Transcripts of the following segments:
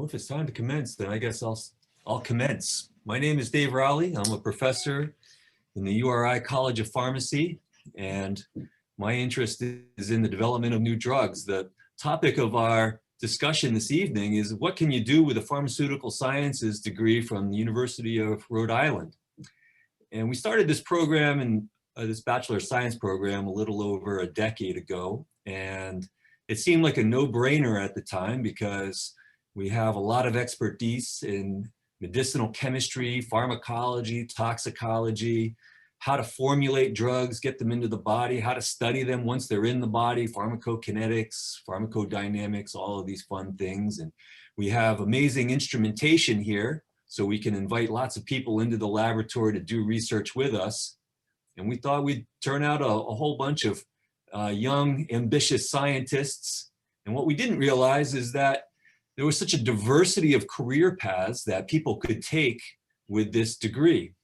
Well, if it's time to commence, then I guess I'll commence. My name is Dave Rowley. I'm a professor in the URI College of Pharmacy, and my interest is in the development of new drugs. The topic of our discussion this evening is what can you do with a pharmaceutical sciences degree from the University of Rhode Island? And we started this program in this Bachelor of Science program a little over a decade ago, and it seemed like a no-brainer at the time because we have a lot of expertise in medicinal chemistry, pharmacology, toxicology, how to formulate drugs, get them into the body, how to study them once they're in the body, pharmacokinetics, pharmacodynamics, all of these fun things. And we have amazing instrumentation here, so we can invite lots of people into the laboratory to do research with us. And we thought we'd turn out a whole bunch of young, ambitious scientists. And what we didn't realize is that there was such a diversity of career paths that people could take with this degree.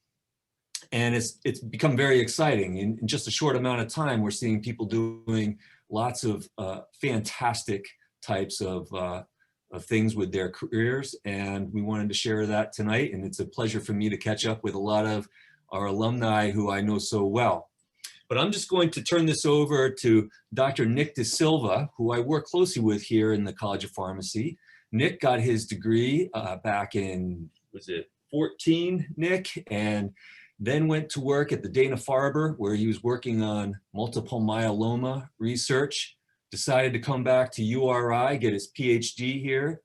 And it's become very exciting. In just a short amount of time, we're seeing people doing lots of fantastic types of things with their careers. And we wanted to share that tonight. And it's a pleasure for me to catch up with a lot of our alumni who I know so well. But I'm just going to turn this over to Dr. Nick De Silva, who I work closely with here in the College of Pharmacy. Nick got his degree back in, was it 14, Nick? And then went to work at the Dana-Farber, where he was working on multiple myeloma research, decided to come back to URI, get his PhD here,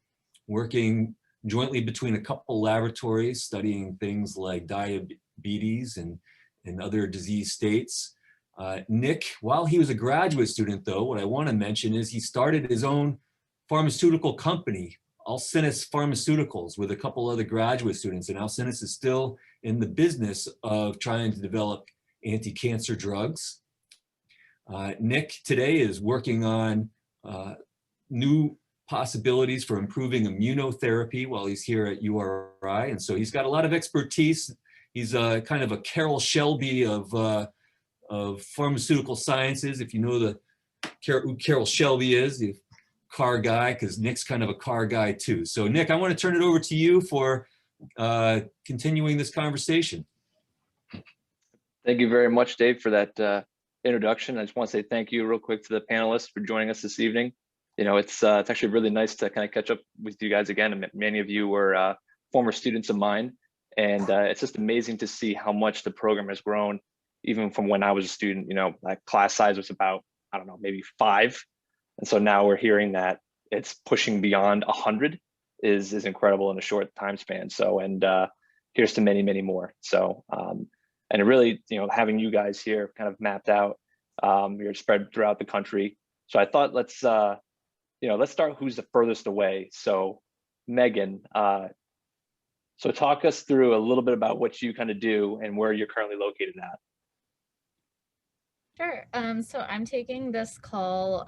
working jointly between a couple laboratories, studying things like diabetes and other disease states. Nick, while he was a graduate student though, what I want to mention is he started his own pharmaceutical company, Alcinus Pharmaceuticals, with a couple other graduate students. And Alcinus is still in the business of trying to develop anti-cancer drugs. Nick today is working on new possibilities for improving immunotherapy while he's here at URI. And so he's got a lot of expertise. He's kind of a Carroll Shelby of pharmaceutical sciences. If you know who Carroll Shelby is, the car guy, because Nick's kind of a car guy too. So Nick, I want to turn it over to you for continuing this conversation. Thank you very much, Dave, for that introduction. I just want to say thank you real quick to the panelists for joining us this evening. You know, it's actually really nice to kind of catch up with you guys again. And many of you were former students of mine. And it's just amazing to see how much the program has grown, even from when I was a student. You know, that class size was about, I don't know, maybe 5. And so now we're hearing that it's pushing beyond 100 is incredible in a short time span. So, and here's to many, many more. So, and it really, you know, having you guys here kind of mapped out, you're spread throughout the country. So I thought let's start who's the furthest away. So Megan, so talk us through a little bit about what you kind of do and where you're currently located at. Sure. So I'm taking this call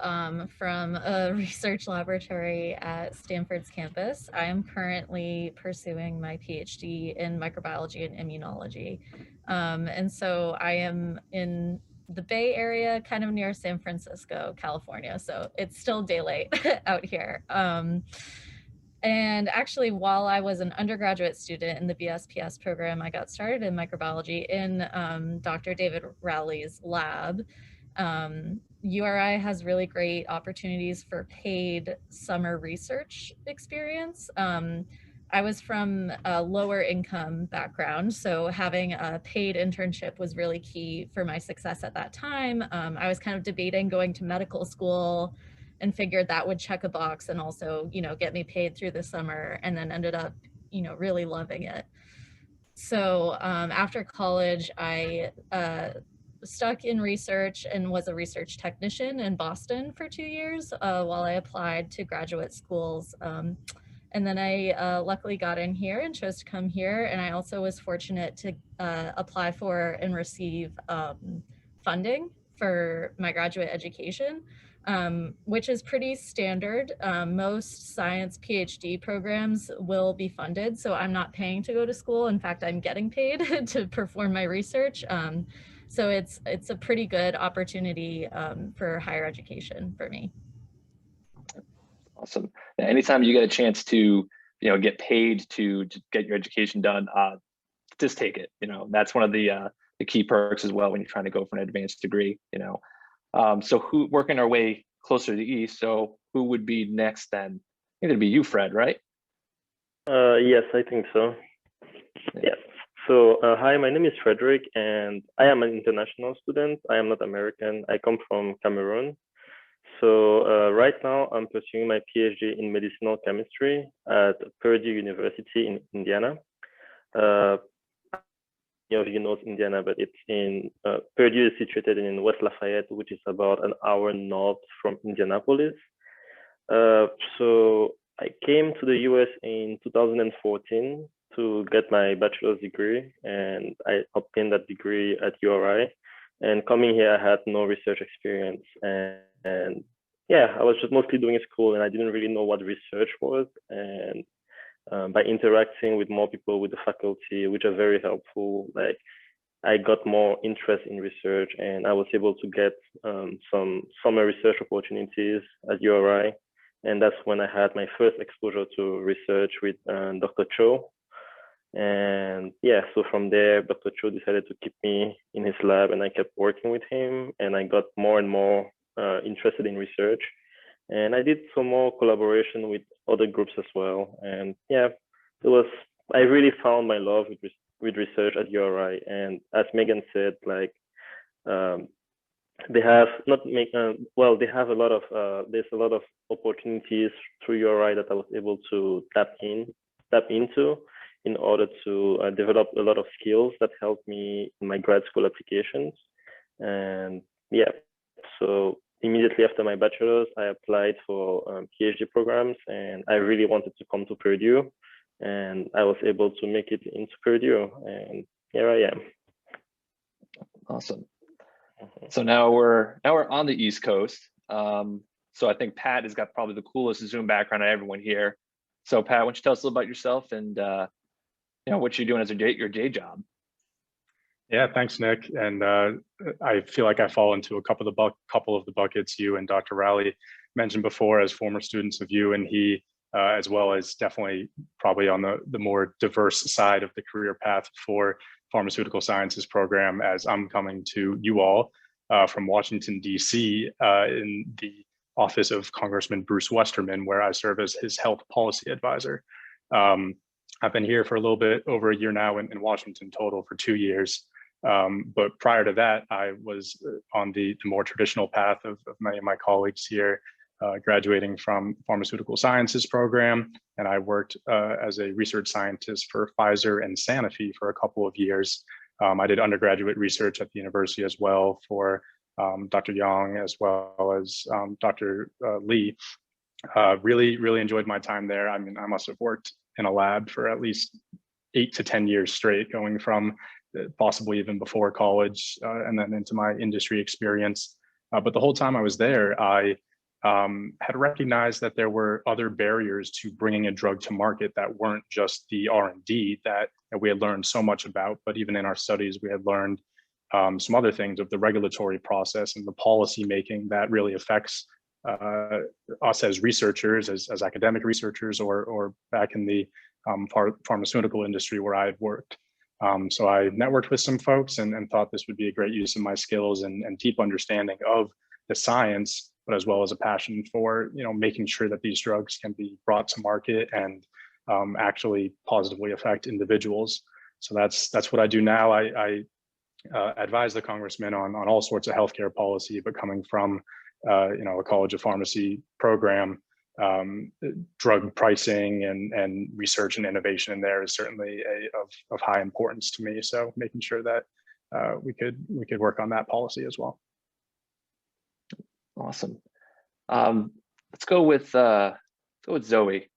from a research laboratory at Stanford's campus. I am currently pursuing my PhD in microbiology and immunology. And so I am in the Bay Area, kind of near San Francisco, California. So it's still daylight out here. And actually, while I was an undergraduate student in the BSPS program, I got started in microbiology in Dr. David Rowley's lab. URI has really great opportunities for paid summer research experience. I was from a lower income background, so having a paid internship was really key for my success at that time. I was kind of debating going to medical school and figured that would check a box and also, you know, get me paid through the summer, and then ended up, you know, really loving it. So after college, I stuck in research and was a research technician in Boston for 2 years while I applied to graduate schools. And then I luckily got in here and chose to come here. And I also was fortunate to apply for and receive funding for my graduate education. Which is pretty standard. Most science PhD programs will be funded, so I'm not paying to go to school. In fact, I'm getting paid to perform my research. So it's a pretty good opportunity for higher education for me. Awesome. Anytime you get a chance to get paid to get your education done, just take it. That's one of the key perks as well when you're trying to go for an advanced degree. So who working our way closer to the east? So who would be next then? I think it'd be you, Fred, right? Yes, I think so. Yes. So, hi, my name is Frederick, and I am an international student. I am not American. I come from Cameroon. So, right now, I'm pursuing my PhD in medicinal chemistry at Purdue University in Indiana. Many of you know Indiana, but it's in Purdue is situated in West Lafayette, which is about an hour north from Indianapolis. So I came to the US in 2014 to get my bachelor's degree, and I obtained that degree at URI. And coming here, I had no research experience, and yeah, I was just mostly doing school, and I didn't really know what research was. And by interacting with more people, with the faculty, which are very helpful, like I got more interest in research, and I was able to get some summer research opportunities at URI. And that's when I had my first exposure to research with Dr. Cho. And yeah, so from there, Dr. Cho decided to keep me in his lab, and I kept working with him, and I got more and more interested in research. And I did some more collaboration with other groups as well. And yeah, I really found my love with research at URI. And as Megan said, like, they have they have a lot of there's a lot of opportunities through URI that I was able to tap into in order to develop a lot of skills that helped me in my grad school applications. And yeah, so immediately after my bachelor's, I applied for PhD programs, and I really wanted to come to Purdue, and I was able to make it into Purdue, and here I am. Awesome. So now we're on the East Coast. So I think Pat has got probably the coolest Zoom background of everyone here. So Pat, why don't you tell us a little about yourself and what you're doing as your day job? Yeah, thanks, Nick. And I feel like I fall into a couple of the buckets you and Dr. Rowley mentioned before as former students of you and he, as well as definitely probably on the more diverse side of the career path for pharmaceutical sciences program, as I'm coming to you all from Washington, D.C. In the office of Congressman Bruce Westerman, where I serve as his health policy advisor. I've been here for a little bit over a year now in Washington, total for 2 years. But prior to that, I was on the more traditional path of many of my colleagues here, graduating from pharmaceutical sciences program. And I worked as a research scientist for Pfizer and Sanofi for a couple of years. I did undergraduate research at the university as well for Dr. Yang as well as Dr. Lee. Really, really enjoyed my time there. I mean, I must have worked in a lab for at least 8 to 10 years straight, going from possibly even before college and then into my industry experience. But the whole time I was there, I had recognized that there were other barriers to bringing a drug to market that weren't just the R&D that we had learned so much about, but even in our studies, we had learned some other things of the regulatory process and the policy making that really affects us as researchers, as academic researchers, or back in the pharmaceutical industry where I've worked. So I networked with some folks and thought this would be a great use of my skills and deep understanding of the science, but as well as a passion for making sure that these drugs can be brought to market and actually positively affect individuals. So that's what I do now. I advise the congressman on all sorts of healthcare policy, but coming from a College of Pharmacy program, drug pricing and research and innovation in there is certainly of high importance to me. So making sure that we could work on that policy as well. Awesome. Let's go with Zoe.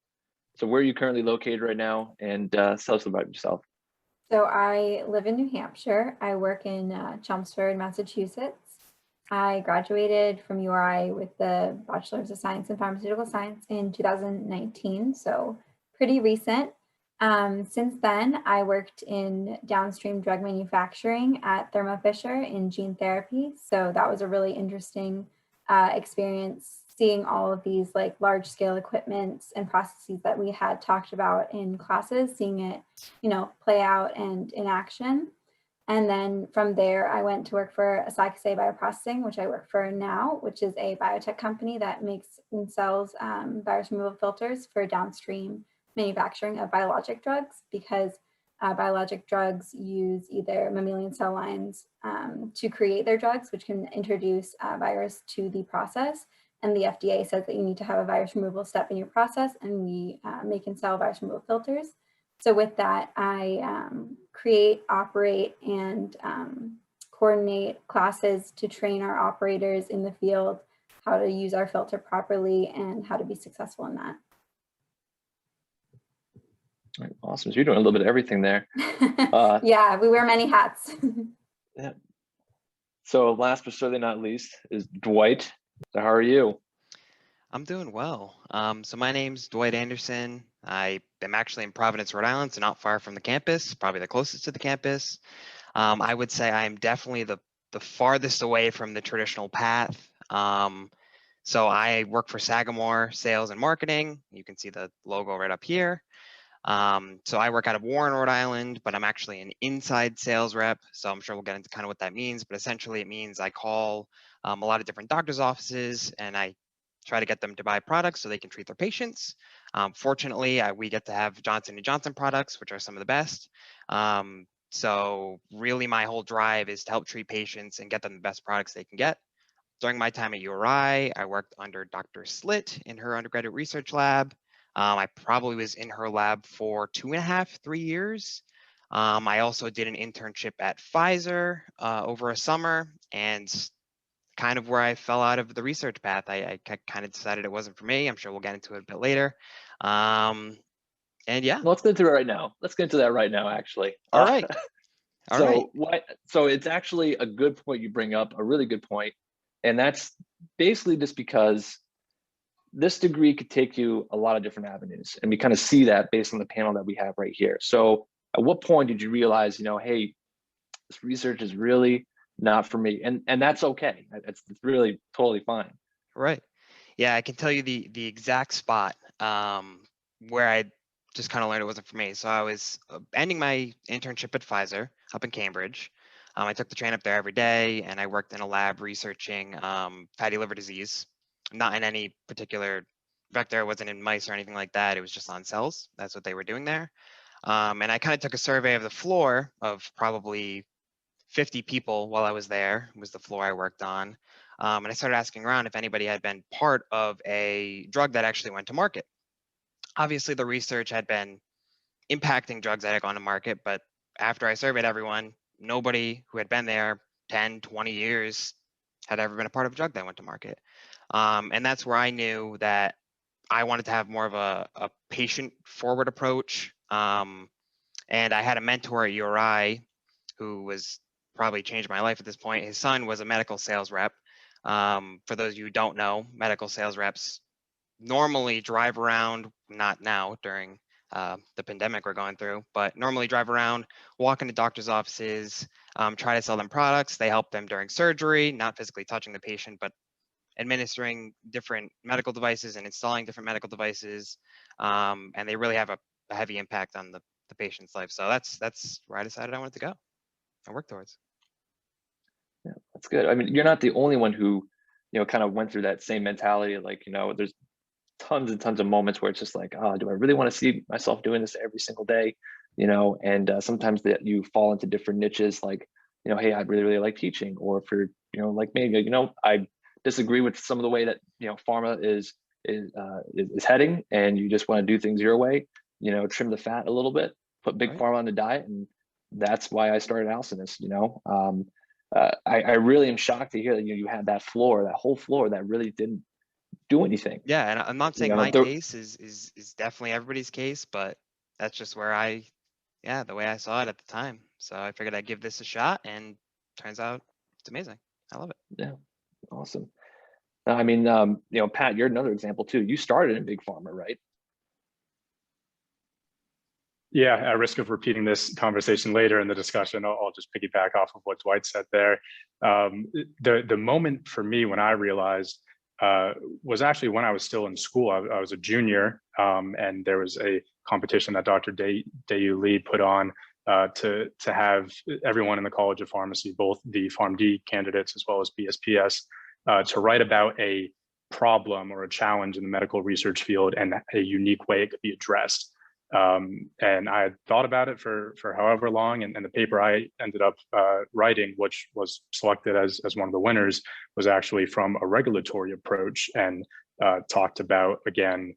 So where are you currently located right now, and tell us about yourself. So I live in New Hampshire. I work in Chelmsford, Massachusetts. I graduated from URI with the Bachelor's of Science in Pharmaceutical Science in 2019, so pretty recent. Since then, I worked in downstream drug manufacturing at Thermo Fisher in gene therapy. So that was a really interesting experience, seeing all of these like large scale equipments and processes that we had talked about in classes, seeing it, you know, play out and in action. And then from there, I went to work for Asakase Bioprocessing, which I work for now, which is a biotech company that makes and sells virus removal filters for downstream manufacturing of biologic drugs, because biologic drugs use either mammalian cell lines to create their drugs, which can introduce virus to the process. And the FDA says that you need to have a virus removal step in your process, and we make and sell virus removal filters. So with that, I create, operate, and coordinate classes to train our operators in the field how to use our filter properly and how to be successful in that. All right, awesome. So you're doing a little bit of everything there. Yeah, we wear many hats. Yeah. So last but certainly not least is Dwight. So how are you? I'm doing well. So my name's Dwight Anderson. I am actually in Providence, Rhode Island, so not far from the campus, probably the closest to the campus. I would say I'm definitely the farthest away from the traditional path. So I work for Sagamore Sales and Marketing. You can see the logo right up here. So I work out of Warren, Rhode Island, but I'm actually an inside sales rep. So I'm sure we'll get into kind of what that means, but essentially it means I call a lot of different doctors' offices and I try to get them to buy products so they can treat their patients. Fortunately, we get to have Johnson & Johnson products, which are some of the best. So really my whole drive is to help treat patients and get them the best products they can get. During my time at URI, I worked under Dr. Slitt in her undergraduate research lab. I probably was in her lab for 2.5, 3 years. I also did an internship at Pfizer over a summer, and kind of where I fell out of the research path. I kind of decided it wasn't for me. I'm sure we'll get into it a bit later. And yeah. Let's get into it right now. Let's get into that right now, actually. All right. So it's actually a good point you bring up, a really good point. And that's basically just because this degree could take you a lot of different avenues. And we kind of see that based on the panel that we have right here. So at what point did you realize, you know, hey, this research is really not for me? And that's okay. It's really totally fine. Right. Yeah, I can tell you the exact spot where I just kind of learned it wasn't for me. So I was ending my internship at Pfizer up in Cambridge. I took the train up there every day, and I worked in a lab researching fatty liver disease. Not in any particular vector, it wasn't in mice or anything like that. It was just on cells. That's what they were doing there. And I kind of took a survey of the floor of probably 50 people while I was there. It was the floor I worked on. And I started asking around if anybody had been part of a drug that actually went to market. Obviously, the research had been impacting drugs that had gone to market, but after I surveyed everyone, nobody who had been there 10, 20 years had ever been a part of a drug that went to market. And that's where I knew that I wanted to have more of a patient-forward approach. And I had a mentor at URI who was probably changed my life at this point. His son was a medical sales rep. For those of you who don't know, medical sales reps normally drive around, not now during the pandemic we're going through, but normally drive around, walk into doctors' offices, try to sell them products. They help them during surgery, not physically touching the patient, but administering different medical devices and installing different medical devices. And they really have a heavy impact on the patient's life. So that's where I decided I wanted to go and work towards. Yeah, that's good. I mean, you're not the only one who, you know, kind of went through that same mentality. Like, you know, there's tons and tons of moments where it's just like, oh, do I really want to see myself doing this every single day? You know, and sometimes that you fall into different niches, like, you know, hey, I really, really like teaching, or for, you know, like maybe, you know, I disagree with some of the way that, you know, pharma is heading, and you just want to do things your way, you know, trim the fat a little bit, put big pharma on the diet. And that's why I started Alcinus, you know. I really am shocked to hear that, you know, you had that floor, that whole floor that really didn't do anything. Yeah, and I'm not saying my case is definitely everybody's case, but that's just where the way I saw it at the time. So I figured I'd give this a shot, and turns out it's amazing. I love it. Yeah, awesome. I mean, you know, Pat, you're another example too. You started in big pharma, right? Yeah, at risk of repeating this conversation later in the discussion, I'll just piggyback off of what Dwight said there. The moment for me when I realized was actually when I was still in school. I was a junior, and there was a competition that Dr. Dayu Lee put on to have everyone in the College of Pharmacy, both the PharmD candidates as well as BSPS, to write about a problem or a challenge in the medical research field and a unique way it could be addressed. And I had thought about it for however long, and the paper I ended up writing, which was selected as one of the winners, was actually from a regulatory approach, and talked about, again,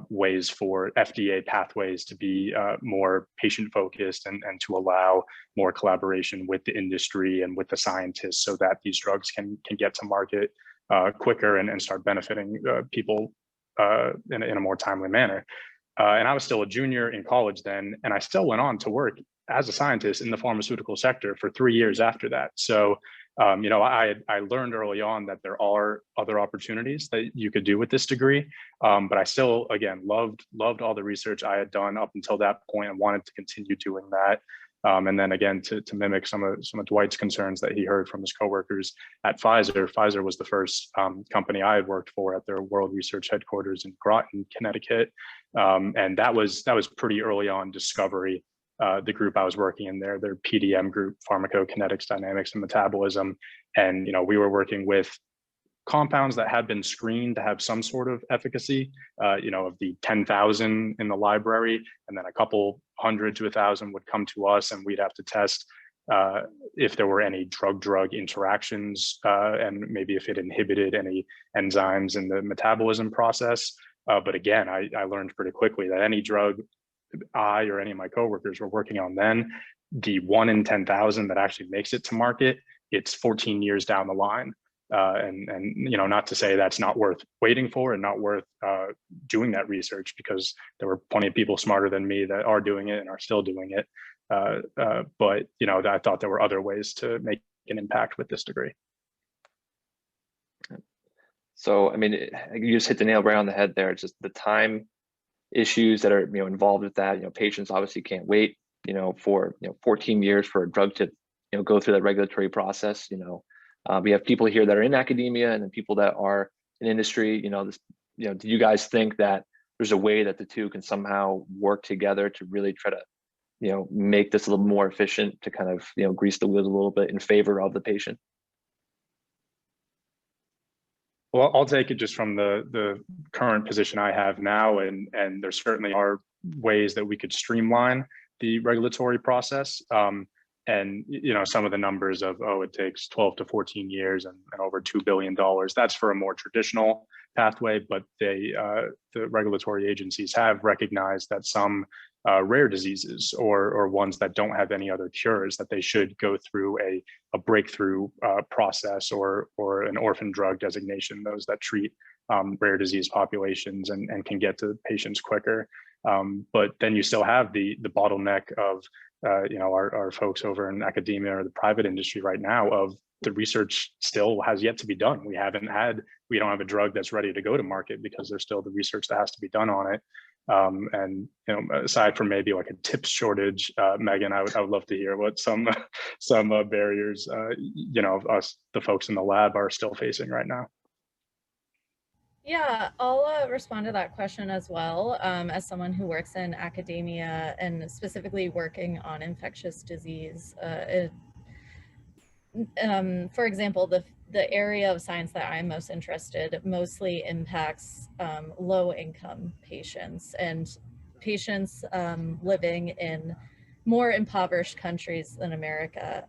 ways for FDA pathways to be more patient focused and to allow more collaboration with the industry and with the scientists so that these drugs can get to market quicker and start benefiting people in a more timely manner. And I was still a junior in college then, and I still went on to work as a scientist in the pharmaceutical sector for 3 years after that. So, you know, I learned early on that there are other opportunities that you could do with this degree, but I still, again, loved all the research I had done up until that point and wanted to continue doing that. And then again, to mimic some of Dwight's concerns that he heard from his coworkers at Pfizer. Pfizer was the first company I had worked for at their World Research Headquarters in Groton, Connecticut, and that was pretty early on discovery. The group I was working in there, their PDM group, pharmacokinetics, dynamics, and metabolism, and you know, we were working with compounds that had been screened to have some sort of efficacy, you know, of the 10,000 in the library, and then a couple hundred to 1,000 would come to us, and we'd have to test if there were any drug-drug interactions, and maybe if it inhibited any enzymes in the metabolism process. But again, I learned pretty quickly that any drug I or any of my coworkers were working on then, the 1 in 10,000 that actually makes it to market, it's 14 years down the line. And you know, not to say that's not worth waiting for and not worth doing that research, because there were plenty of people smarter than me that are doing it and are still doing it. But you know, I thought there were other ways to make an impact with this degree. So, I mean, you just hit the nail right on the head there. It's just the time issues that are, you know, involved with that. You know, patients obviously can't wait, you know, for, you know, 14 years for a drug to, you know, go through that regulatory process. You know, we have people here that are in academia and then people that are in industry. You know, this, you know, do you guys think that there's a way that the two can somehow work together to really try to, you know, make this a little more efficient, to kind of, you know, grease the wheels a little bit in favor of the patient? Well, I'll take it just from the current position I have now, and there certainly are ways that we could streamline the regulatory process. And you know, some of the numbers of, oh, it takes 12 to 14 years and over $2 billion. That's for a more traditional pathway, but the regulatory agencies have recognized that some rare diseases or ones that don't have any other cures, that they should go through a breakthrough process or an orphan drug designation, those that treat rare disease populations and can get to patients quicker. But then you still have the bottleneck of you know, our folks over in academia or the private industry right now, of the research still has yet to be done. We don't have a drug that's ready to go to market because there's still the research that has to be done on it. And you know, aside from maybe like a tips shortage, Megan, I would love to hear what some barriers you know, us, the folks in the lab, are still facing right now. Yeah, I'll respond to that question as well. As someone who works in academia and specifically working on infectious disease, for example, the area of science that I'm most interested mostly impacts low-income patients and patients living in more impoverished countries than America.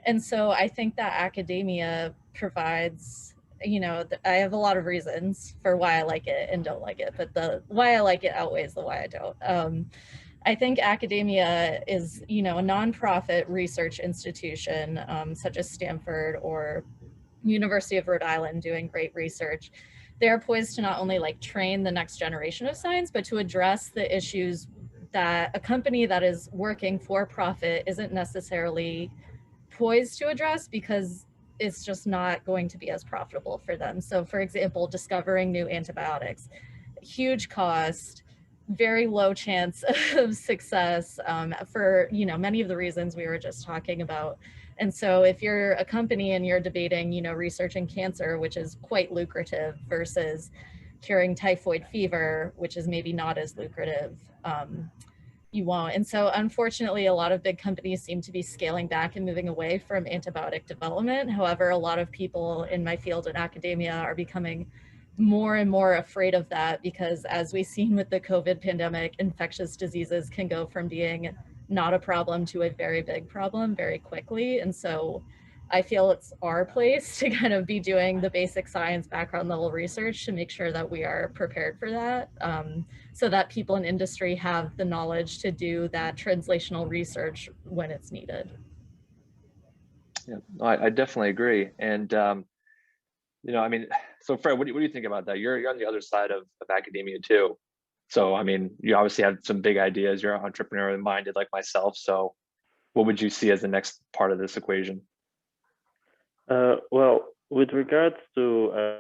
And so I think that academia provides, you know, I have a lot of reasons for why I like it and don't like it, but the why I like it outweighs the why I don't. I think academia is, you know, a nonprofit research institution such as Stanford or University of Rhode Island doing great research. They're poised to not only like train the next generation of science, but to address the issues that a company that is working for profit isn't necessarily poised to address, because it's just not going to be as profitable for them. So for example, discovering new antibiotics, huge cost, very low chance of success for, you know, many of the reasons we were just talking about. And so if you're a company and you're debating, you know, researching cancer, which is quite lucrative, versus curing typhoid fever, which is maybe not as lucrative, you won't. And so unfortunately, a lot of big companies seem to be scaling back and moving away from antibiotic development. However, a lot of people in my field in academia are becoming more and more afraid of that, because as we've seen with the COVID pandemic, infectious diseases can go from being not a problem to a very big problem very quickly. And so I feel it's our place to kind of be doing the basic science background level research to make sure that we are prepared for that, so that people in industry have the knowledge to do that translational research when it's needed. Yeah, I definitely agree. And, you know, I mean, so Fred, what do you think about that? You're on the other side of academia too. So, I mean, you obviously have some big ideas. You're entrepreneurially minded like myself. So what would you see as the next part of this equation? Well, with regards to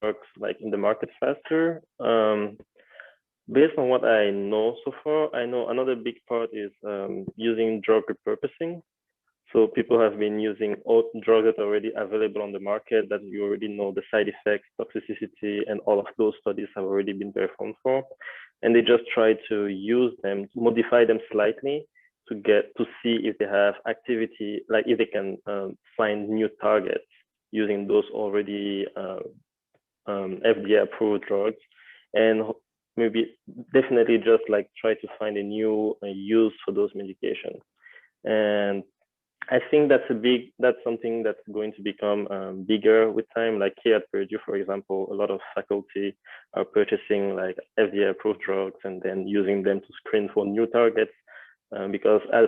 works like in the market faster, based on what I know so far, I know another big part is using drug repurposing. So people have been using drugs that are already available on the market that you already know the side effects, toxicity, and all of those studies have already been performed for. And they just try to use them, modify them slightly to see if they have activity, like if they can find new targets using those already FDA approved drugs, and maybe definitely just like try to find a new use for those medications. And I think that's something that's going to become bigger with time. Like here at Purdue, for example, a lot of faculty are purchasing like FDA approved drugs and then using them to screen for new targets. Because as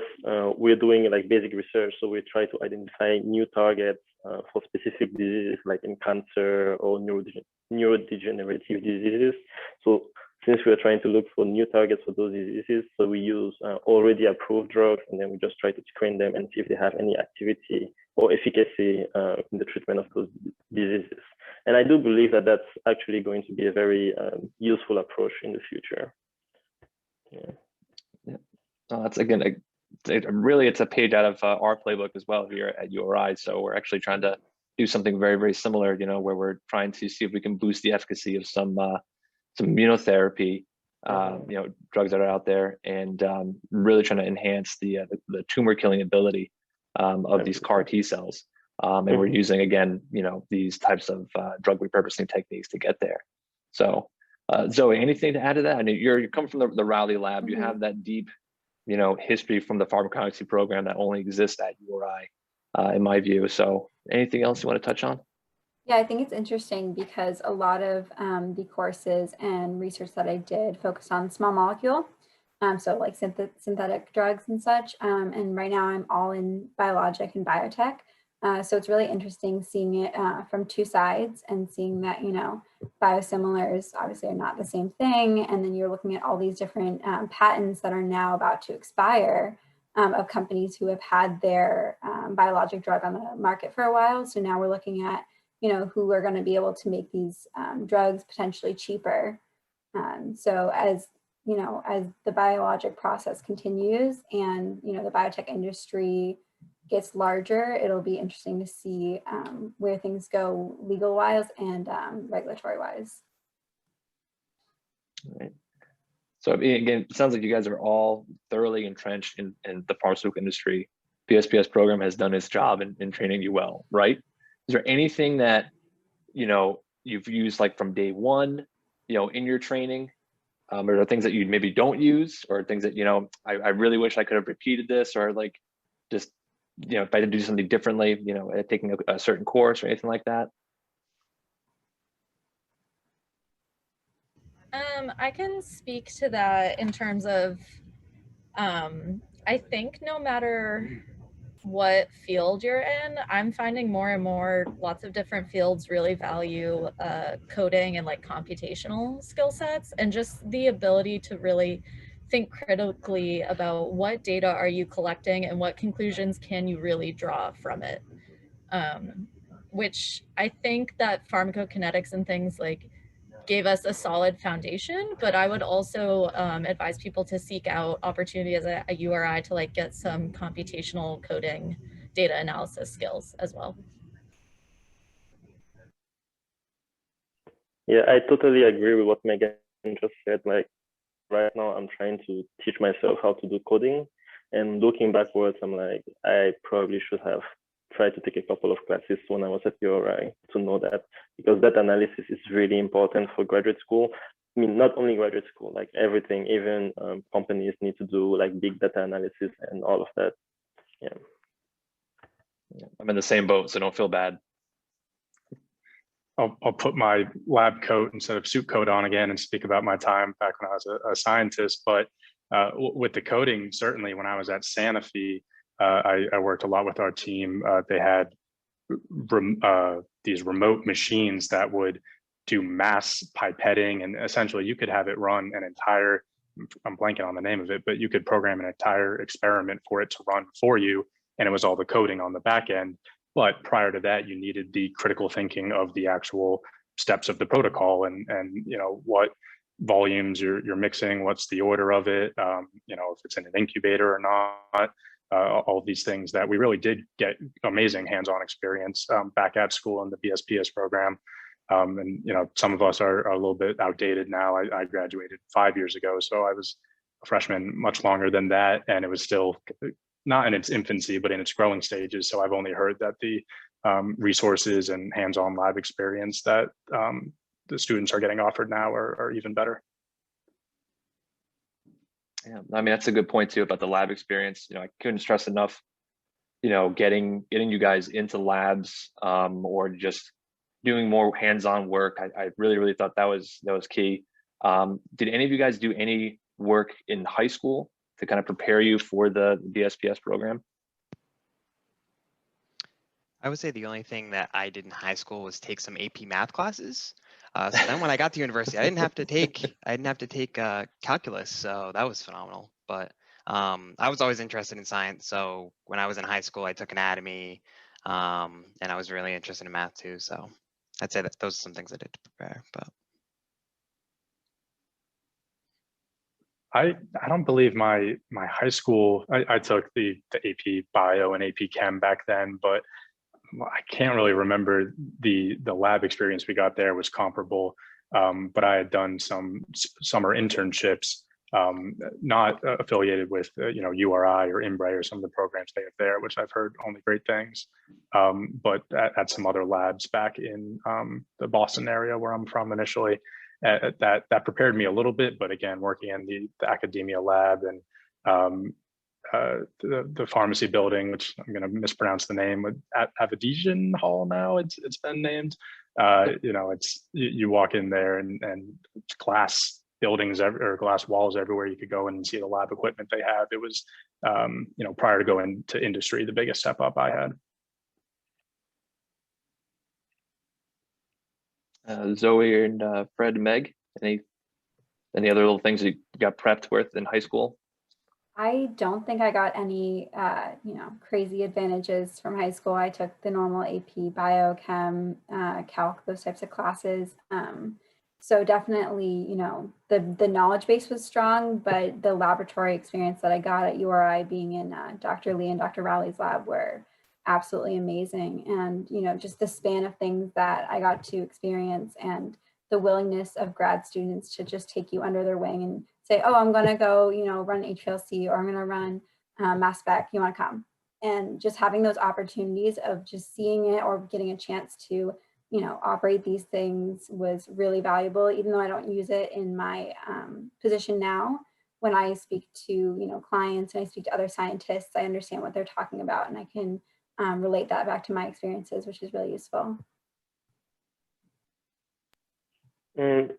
we're doing like basic research, so we try to identify new targets for specific diseases like in cancer or neurodegenerative diseases. So since we're trying to look for new targets for those diseases, so we use already approved drugs, and then we just try to screen them and see if they have any activity or efficacy in the treatment of those diseases. And I do believe that that's actually going to be a very useful approach in the future. Yeah. That's again, really, it's a page out of our playbook as well here at URI. So we're actually trying to do something very, very similar, you know, where we're trying to see if we can boost the efficacy of some immunotherapy, you know, drugs that are out there, and really trying to enhance the tumor killing ability of these CAR T cells. And we're using, again, you know, these types of drug repurposing techniques to get there. So Zoe, anything to add to that? I mean, you're coming from the Raleigh lab. You have that deep, you know, history from the pharmacology program that only exists at URI, in my view. So anything else you want to touch on? Yeah, I think it's interesting because a lot of the courses and research that I did focused on small molecule, so like synthetic drugs and such. And right now I'm all in biologic and biotech. So it's really interesting seeing it from two sides and seeing that, you know, biosimilars obviously are not the same thing. And then you're looking at all these different patents that are now about to expire of companies who have had their biologic drug on the market for a while. So now we're looking at, you know, who are going to be able to make these drugs potentially cheaper. So as, you know, as the biologic process continues and, you know, the biotech industry gets larger, it'll be interesting to see where things go legal wise and regulatory wise. All right. So again, it sounds like you guys are all thoroughly entrenched in the pharmaceutical industry. BSPS program has done its job in training you well, right? Is there anything that, you know, you've used like from day one, you know, in your training? Or are there things that you maybe don't use, or things that, you know, I really wish I could have repeated this, or like just, you know, if I did do something differently, you know, taking a certain course or anything like that? I can speak to that in terms of, I think no matter what field you're in, I'm finding more and more lots of different fields really value coding and like computational skill sets, and just the ability to really think critically about what data are you collecting and what conclusions can you really draw from it. Which I think that pharmacokinetics and things like gave us a solid foundation, but I would also advise people to seek out opportunities at URI to like get some computational coding data analysis skills as well. Yeah, I totally agree with what Megan just said. Like right now, I'm trying to teach myself how to do coding, and looking backwards, I'm like, I probably should have tried to take a couple of classes when I was at URI to know that, because that analysis is really important for graduate school. I mean, not only graduate school, like everything, even companies need to do like big data analysis and all of that. Yeah. I'm in the same boat, so don't feel bad. I'll put my lab coat instead of suit coat on again and speak about my time back when I was a scientist. But with the coding, certainly when I was at Sanofi, I worked a lot with our team. They had these remote machines that would do mass pipetting, and essentially you could have it run an entire, I'm blanking on the name of it, but you could program an entire experiment for it to run for you, and it was all the coding on the back end. But prior to that, you needed the critical thinking of the actual steps of the protocol, and you know what volumes you're mixing, what's the order of it, you know, if it's in an incubator or not, all of these things that we really did get amazing hands-on experience back at school in the BSPS program. And you know, some of us are a little bit outdated now. I graduated 5 years ago, so I was a freshman much longer than that, and it was still not in its infancy, but in its growing stages. So I've only heard that the resources and hands-on lab experience that the students are getting offered now are even better. Yeah, I mean, that's a good point too about the lab experience. You know, I couldn't stress enough, you know, getting you guys into labs or just doing more hands-on work. I really thought that was key. Did any of you guys do any work in high school to kind of prepare you for the DSPS program? I would say the only thing that I did in high school was take some AP math classes. So then when I got to university, I didn't have to take calculus, so that was phenomenal. But I was always interested in science, so when I was in high school, I took anatomy, and I was really interested in math too. So I'd say that those are some things I did to prepare. But I don't believe my high school, I took the AP Bio and AP Chem back then, but I can't really remember the lab experience we got there was comparable. But I had done some summer internships, not affiliated with you know, URI or Embry or some of the programs they have there, which I've heard only great things. But at some other labs back in the Boston area where I'm from initially. That prepared me a little bit, but again, working in the academia lab and the pharmacy building, which I'm going to mispronounce the name, with Avedisian Hall now it's been named. You know, you walk in there and glass buildings or glass walls everywhere you could go and see the lab equipment they have. It was you know, prior to going to industry, the biggest step up I had. Zoe and Fred, Meg, any other little things you got prepped with in high school? I don't think I got any, you know, crazy advantages from high school. I took the normal AP, Bio, Chem, Calc, those types of classes. So definitely, you know, the knowledge base was strong, but the laboratory experience that I got at URI, being in Dr. Lee and Dr. Rowley's lab, were absolutely amazing. And, you know, just the span of things that I got to experience and the willingness of grad students to just take you under their wing and say, oh, I'm going to go, you know, run HPLC, or I'm going to run mass spec, you want to come? And just having those opportunities of just seeing it or getting a chance to, you know, operate these things was really valuable, even though I don't use it in my position now. When I speak to, you know, clients and I speak to other scientists, I understand what they're talking about, and I can relate that back to my experiences, which is really useful.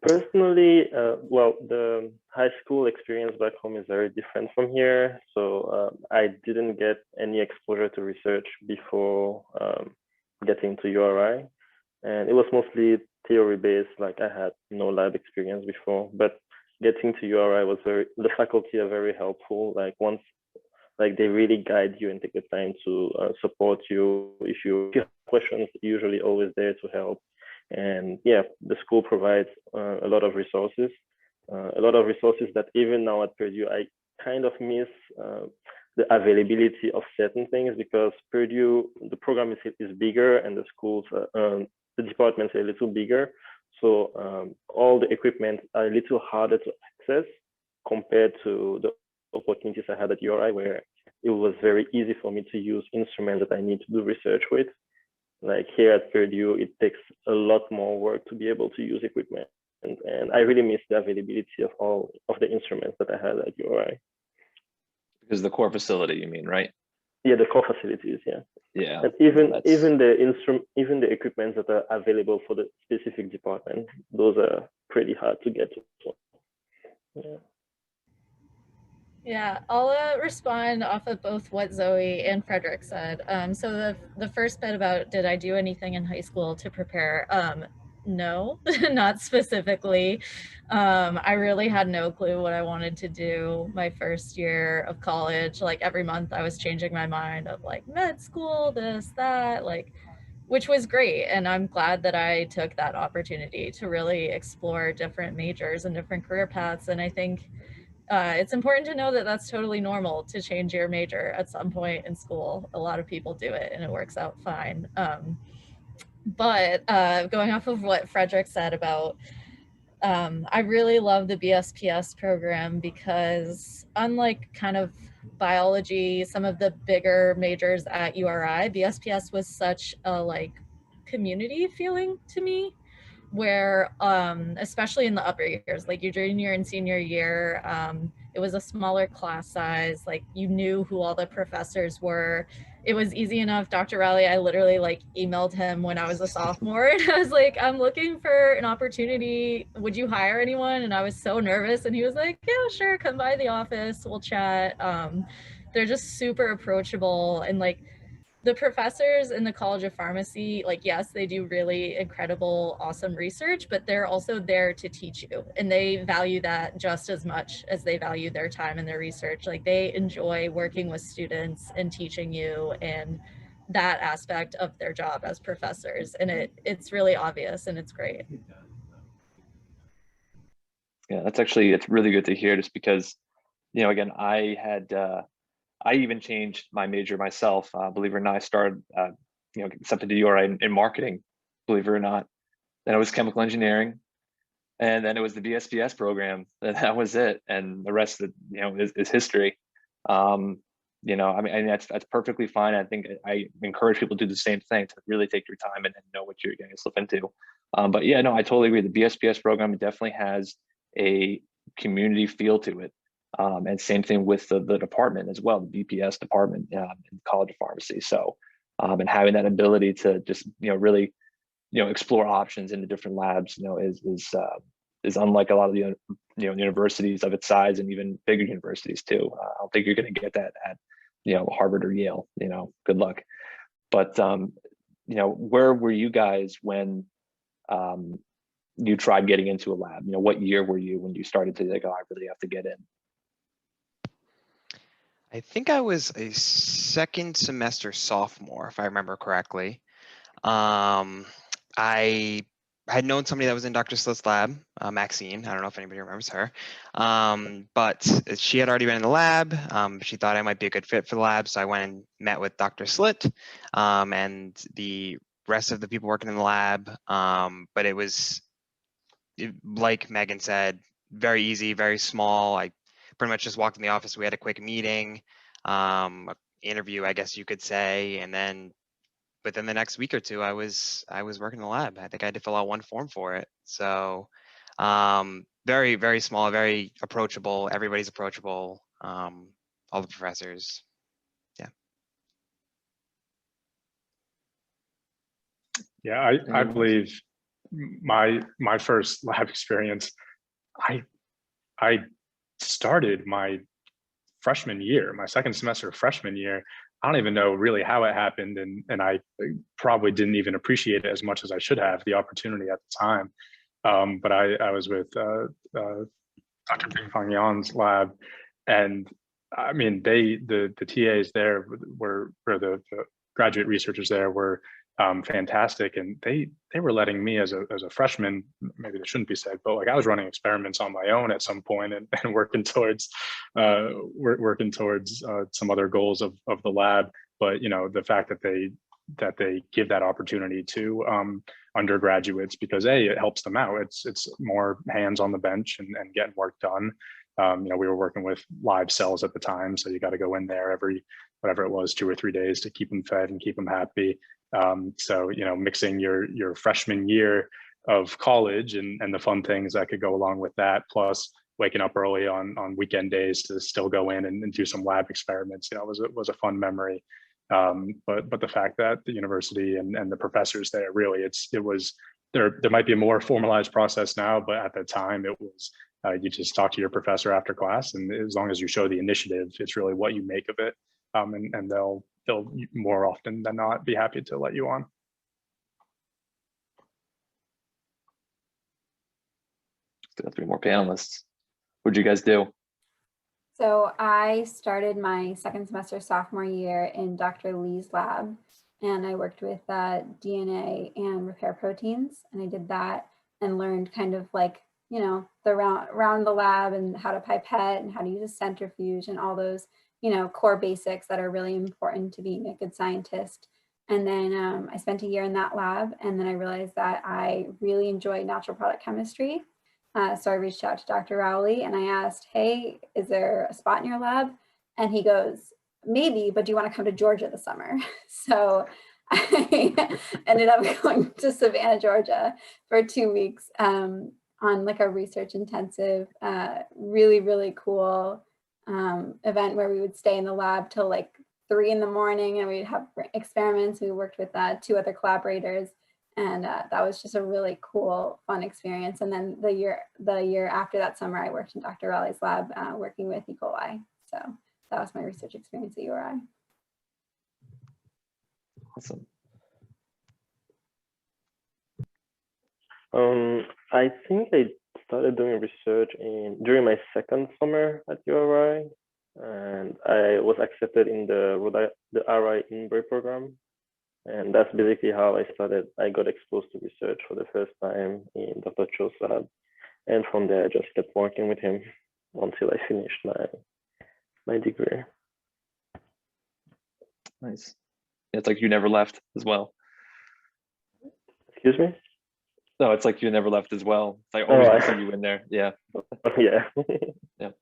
Personally, well, the high school experience back home is very different from here. So I didn't get any exposure to research before getting to URI. And it was mostly theory-based, like I had no lab experience before. But getting to URI was the faculty are very helpful. Like once, like they really guide you and take the time to support you. If you have questions, usually always there to help. And yeah, the school provides a lot of resources that even now at Purdue, I kind of miss the availability of certain things, because Purdue, the program is bigger and the schools, the departments are a little bigger. So all the equipment are a little harder to access compared to the opportunities I had at URI, where it was very easy for me to use instruments that I need to do research with. Like here at Purdue, it takes a lot more work to be able to use equipment. And I really miss the availability of all of the instruments that I had at URI. Because the core facility, you mean, right? Yeah, the core facilities, yeah. Yeah. And even the equipment that are available for the specific department, those are pretty hard to get to. Yeah. Yeah, I'll respond off of both what Zoe and Frederick said. So the first bit about did I do anything in high school to prepare? No, not specifically. I really had no clue what I wanted to do my first year of college. Like every month I was changing my mind of like med school, this, that, like, which was great. And I'm glad that I took that opportunity to really explore different majors and different career paths. And I think it's important to know that that's totally normal to change your major at some point in school. A lot of people do it and it works out fine. But going off of what Frederick said about, I really love the BSPS program because unlike kind of biology, some of the bigger majors at URI, BSPS was such a like community feeling to me, where especially in the upper years, like your junior and senior year, it was a smaller class size, like you knew who all the professors were. It was easy enough. Dr. Rowley, I literally like emailed him when I was a sophomore and I was like, I'm looking for an opportunity, would you hire anyone? And I was so nervous and he was like, yeah, sure, come by the office, we'll chat. They're just super approachable, and like the professors in the College of Pharmacy, like, yes, they do really incredible, awesome research, but they're also there to teach you. And they value that just as much as they value their time and their research. Like they enjoy working with students and teaching you and that aspect of their job as professors. And it's really obvious and it's great. Yeah, it's really good to hear, just because, you know, again, I even changed my major myself. Believe it or not, I started, you know, accepted to URI in marketing, believe it or not. Then it was chemical engineering, and then it was the BSPS program. And that was it. And the rest of it, you know, is history. You know, I mean, that's perfectly fine. I think I encourage people to do the same thing, to really take your time and know what you're getting yourself into. But yeah, no, I totally agree. The BSPS program definitely has a community feel to it. And same thing with the department as well, the BPS department in the College of Pharmacy. So, and having that ability to just, you know, really, you know, explore options in the different labs, you know, is unlike a lot of the, you know, universities of its size, and even bigger universities too. I don't think you're going to get that at, you know, Harvard or Yale. You know, good luck. But you know, where were you guys when you tried getting into a lab? You know, what year were you when you started to like, oh, I really have to get in? I think I was a second semester sophomore, if I remember correctly. I had known somebody that was in Dr. Slitt's lab, Maxine. I don't know if anybody remembers her, but she had already been in the lab. She thought I might be a good fit for the lab, so I went and met with Dr. Slitt and the rest of the people working in the lab. But it was, like Megan said, very easy, very small. I pretty much just walked in the office. We had a quick meeting, interview, I guess you could say, and then within the next week or two, I was working in the lab. I think I had to fill out one form for it. So very, very small, very approachable. Everybody's approachable. All the professors. Yeah. Yeah, I believe my first lab experience, I started my freshman year, my second semester of freshman year. I don't even know really how it happened, and I probably didn't even appreciate it as much as I should have, the opportunity at the time. But I was with Dr. Ping-Fong Yan's lab, and I mean, the TAs there were, or the graduate researchers there were fantastic. And they were letting me as a freshman, maybe this shouldn't be said, but like I was running experiments on my own at some point and working towards some other goals of the lab. But you know, the fact that they give that opportunity to undergraduates, because it helps them out. It's more hands on the bench and getting work done. You know, we were working with live cells at the time, so you got to go in there every, whatever it was, 2 or 3 days to keep them fed and keep them happy. So, you know, mixing your freshman year of college and the fun things that could go along with that, plus waking up early on weekend days to still go in and do some lab experiments, you know, was a fun memory. But the fact that the university and the professors there, really, there might be a more formalized process now, but at the time it was, you just talk to your professor after class, and as long as you show the initiative, it's really what you make of it. And they'll more often than not be happy to let you on. Got 3 more panelists. What'd you guys do? So I started my second semester sophomore year in Dr. Lee's lab, and I worked with DNA and repair proteins, and I did that and learned kind of like, you know, the around the lab and how to pipette and how to use a centrifuge and all those, you know, core basics that are really important to being a good scientist. And then I spent a year in that lab, and then I realized that I really enjoyed natural product chemistry. So I reached out to Dr. Rowley and I asked, hey, is there a spot in your lab? And he goes, maybe, but do you want to come to Georgia this summer? So I ended up going to Savannah, Georgia for 2 weeks on like a research intensive, really, really cool event where we would stay in the lab till like 3 in the morning and we'd have experiments. We worked with 2 other collaborators. And that was just a really cool, fun experience. And then the year after that summer, I worked in Dr. Raleigh's lab working with E. coli. So that was my research experience at URI. Awesome. I think I started doing research during my second summer at URI, and I was accepted in the RI in-break program. And that's basically how I got exposed to research for the first time in Dr. Cho's lab. And from there, I just kept working with him until I finished my degree. Nice. It's like you never left as well. Excuse me? No, it's like you never left as well. It's like always see you in there. Yeah. Yeah. Yeah.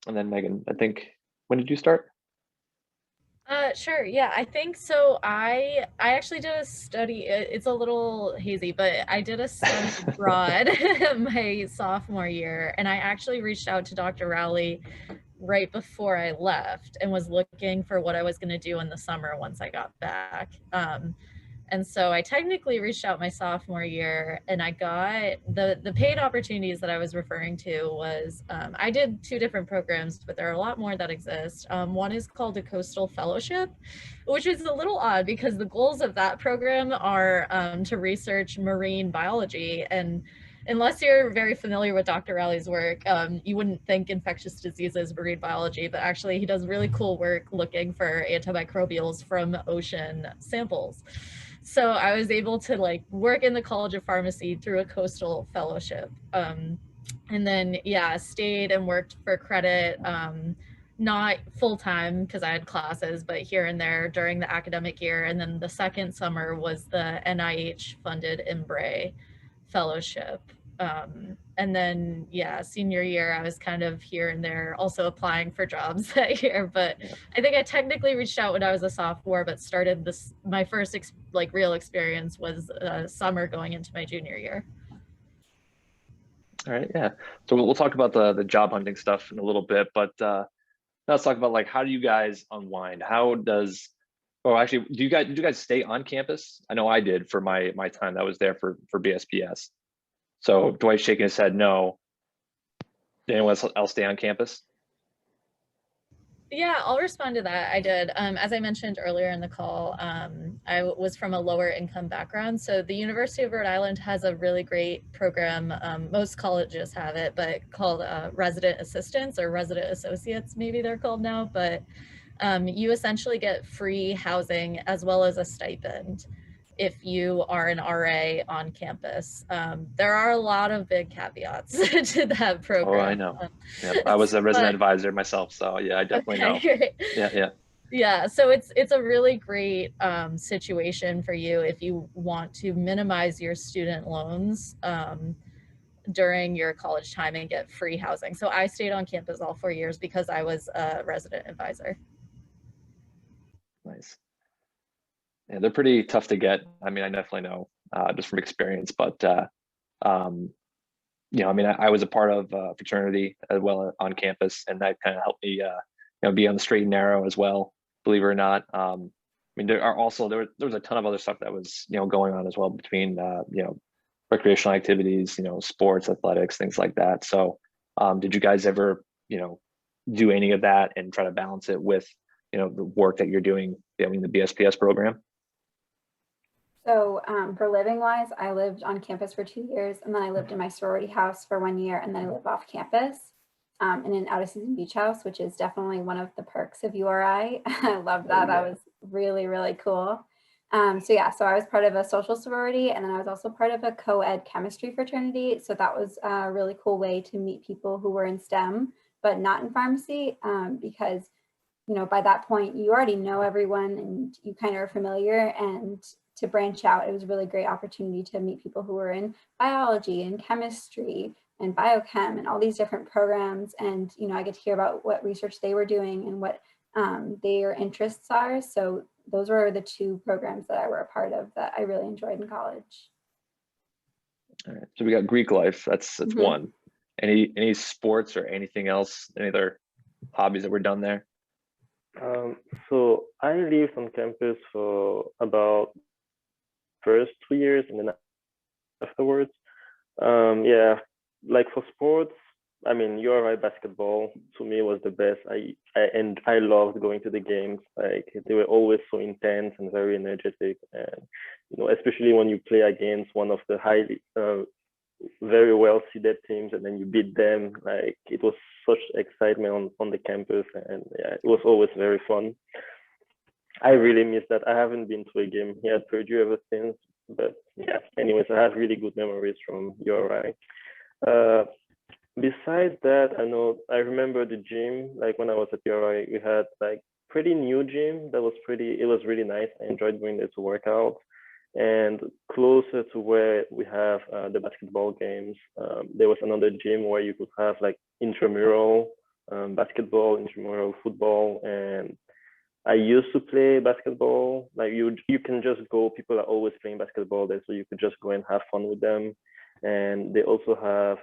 And then Megan, I think, when did you start? Sure. Yeah, I think so. I actually did a study. It's a little hazy, but I did a study abroad my sophomore year, and I actually reached out to Dr. Rowley right before I left and was looking for what I was going to do in the summer once I got back. And so I technically reached out my sophomore year, and I got the paid opportunities that I was referring to was, I did 2 different programs, but there are a lot more that exist. One is called a Coastal Fellowship, which is a little odd because the goals of that program are to research marine biology. And unless you're very familiar with Dr. Rowley's work, you wouldn't think infectious diseases, marine biology, but actually he does really cool work looking for antimicrobials from ocean samples. So I was able to like work in the College of Pharmacy through a Coastal Fellowship. And then, yeah, stayed and worked for credit, not full time because I had classes, but here and there during the academic year. And then the second summer was the NIH funded Embray Fellowship. And then, yeah, senior year, I was kind of here and there also applying for jobs that year. But I think I technically reached out when I was a sophomore, but started my first real experience was summer going into my junior year. All right, yeah. So we'll talk about the job hunting stuff in a little bit, but let's talk about like, how do you guys unwind? Do you guys stay on campus? I know I did for my time that was there for BSPS. So Dwight's shaking his head no. Did anyone else stay on campus? Yeah, I'll respond to that. I did. As I mentioned earlier in the call, I was from a lower income background. So the University of Rhode Island has a really great program. Most colleges have it, but called resident assistants or resident associates, maybe they're called now. But You essentially get free housing as well as a stipend if you are an RA on campus. There are a lot of big caveats to that program. Oh, I know. Yeah, I was a resident advisor myself, so yeah, I definitely know. Yeah. Yeah, so it's a really great situation for you if you want to minimize your student loans during your college time and get free housing. So I stayed on campus all 4 years because I was a resident advisor. Nice. Yeah, they're pretty tough to get. I mean, I definitely know just from experience, but you know, I mean, I was a part of fraternity as well on campus, and that kind of helped me, you know, be on the straight and narrow as well, believe it or not. I mean, there are also, there was a ton of other stuff that was, you know, going on as well between, you know, recreational activities, you know, sports, athletics, things like that. So did you guys ever, you know, do any of that and try to balance it with, you know, the work that you're doing, the BSPS program? So for living wise, I lived on campus for 2 years, and then I lived in my sorority house for 1 year, and then I lived off campus in an out of season beach house, which is definitely one of the perks of URI. I love that. That was really, really cool. So yeah, so I was part of a social sorority, and then I was also part of a co-ed chemistry fraternity. So that was a really cool way to meet people who were in STEM, but not in pharmacy, because, you know, by that point you already know everyone and you kind of are familiar, and to branch out, it was a really great opportunity to meet people who were in biology and chemistry and biochem and all these different programs. And, you know, I get to hear about what research they were doing and what their interests are. So those were the two programs that I were a part of that I really enjoyed in college. All right. So we got Greek life. That's one. Any sports or anything else? Any other hobbies that were done there? So I lived on campus for about first 2 years, and then afterwards, yeah, like for sports, I mean, URI basketball to me was the best. I loved going to the games. Like, they were always so intense and very energetic, and you know, especially when you play against one of the highly very well seeded teams, and then you beat them. Like, it was such excitement on the campus, and yeah, it was always very fun. I really miss that. I haven't been to a game here at Purdue ever since, but yeah, anyways, I have really good memories from URI. Besides that, I remember the gym. Like, when I was at URI, we had like pretty new gym that was it was really nice. I enjoyed going there to work out. And closer to where we have the basketball games, there was another gym where you could have like intramural basketball, intramural football, and I used to play basketball. Like, you can just go, people are always playing basketball there, so you could just go and have fun with them. And they also have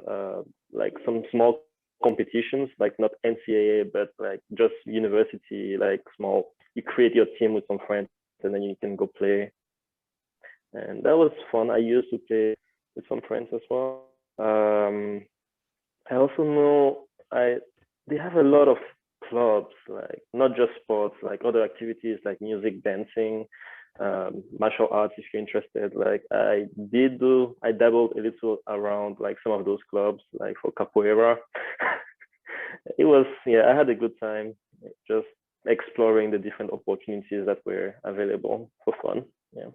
like some small competitions, like not NCAA, but like just university, like small, you create your team with some friends and then you can go play. And that was fun. I used to play with some friends as well. I also know they have a lot of clubs, like not just sports, like other activities like music, dancing, martial arts if you're interested. Like, I dabbled a little around like some of those clubs, like for capoeira. It was, yeah, I had a good time just exploring the different opportunities that were available for fun. Yeah.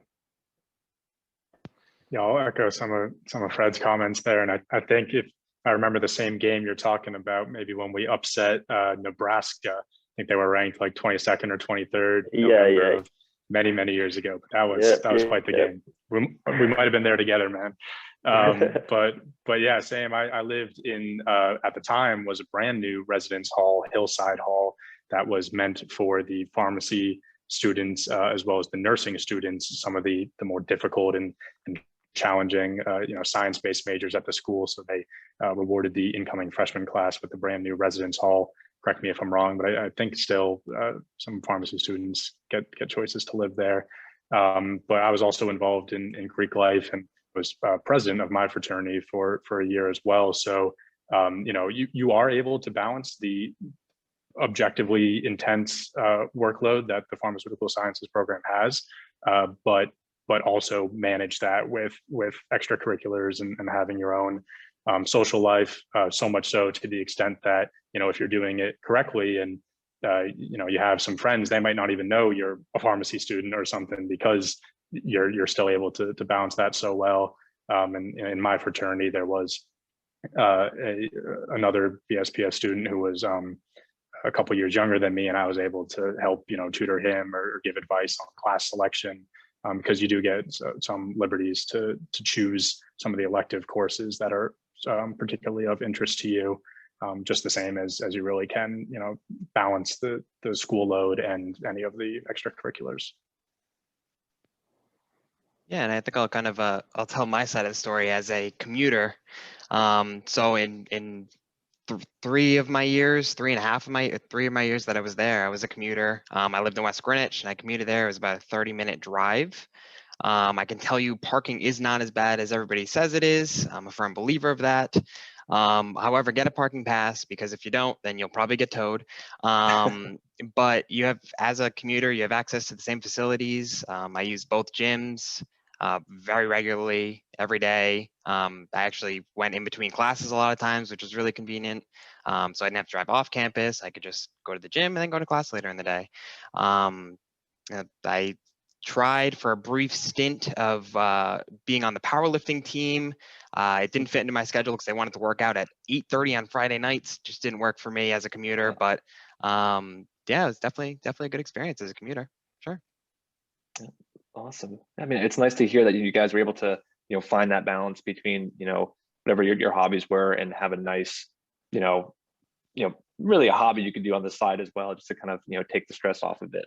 Yeah, I'll echo some of Fred's comments there. And I think if I remember the same game you're talking about, maybe when we upset Nebraska, I think they were ranked like 22nd or 23rd. Yeah. Many, many years ago. But that was quite the game. We might have been there together, man. But yeah, same. I lived in at the time was a brand new residence hall, Hillside Hall, that was meant for the pharmacy students as well as the nursing students, some of the more difficult and challenging science-based majors at the school. So they rewarded the incoming freshman class with the brand new residence hall. Correct me if I'm wrong, but I think still some pharmacy students get choices to live there. But I was also involved in Greek life and was president of my fraternity for a year as well. So you are able to balance the objectively intense workload that the pharmaceutical sciences program has, but also manage that with extracurriculars and having your own social life, so much so to the extent that, if you're doing it correctly and you know, you have some friends, they might not even know you're a pharmacy student or something, because you're still able to balance that so well. And in my fraternity, there was another BSPS student who was a couple years younger than me, and I was able to help, you know, tutor him or give advice on class selection, because you do get some liberties to choose some of the elective courses that are particularly of interest to you, just the same as you really can, you know, balance the school load and any of the extracurriculars. Yeah, and I think I'll kind of I'll tell my side of the story as a commuter. So in 3 of my years, 3 of my years that I was there, I was a commuter. I lived in West Greenwich and I commuted there. It was about a 30-minute drive. I can tell you parking is not as bad as everybody says it is. I'm a firm believer of that. However, get a parking pass, because if you don't, then you'll probably get towed. But you have, as a commuter, you have access to the same facilities. I use both gyms very regularly, every day. I actually went in between classes a lot of times, which was really convenient. So I didn't have to drive off campus. I could just go to the gym and then go to class later in the day. I tried for a brief stint of being on the powerlifting team. It didn't fit into my schedule because I wanted to work out at 8:30 on Friday nights. Just didn't work for me as a commuter. But yeah, it was definitely a good experience as a commuter. Sure. Awesome. I mean, it's nice to hear that you guys were able to, you know, find that balance between, you know, whatever your hobbies were, and have a nice, you know, really a hobby you could do on the side as well, just to kind of, you know, take the stress off of it.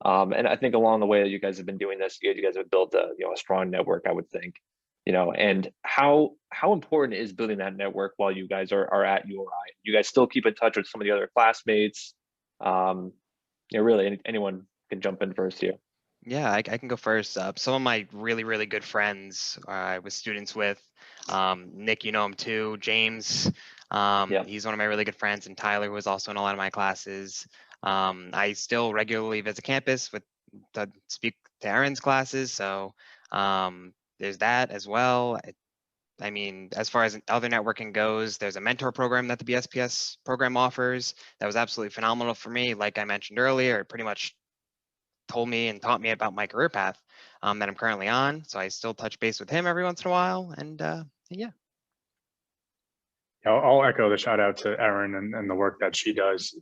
And I think along the way that you guys have been doing this, you guys have built a, you know, a strong network, I would think, you know. And how important is building that network while you guys are at URI? You guys still keep in touch with some of the other classmates? You know, really anyone can jump in first here. Yeah, I can go first. Some of my really good friends I was students with, Nick, you know him too, James, he's one of my really good friends, and Tyler was also in a lot of my classes. I still regularly visit campus to speak to Aaron's classes, so there's that as well. I mean, as far as other networking goes, there's a mentor program that the BSPS program offers that was absolutely phenomenal for me. Like I mentioned earlier, it pretty much told me and taught me about my career path that I'm currently on. So I still touch base with him every once in a while. And yeah. I'll echo the shout out to Erin and the work that she does.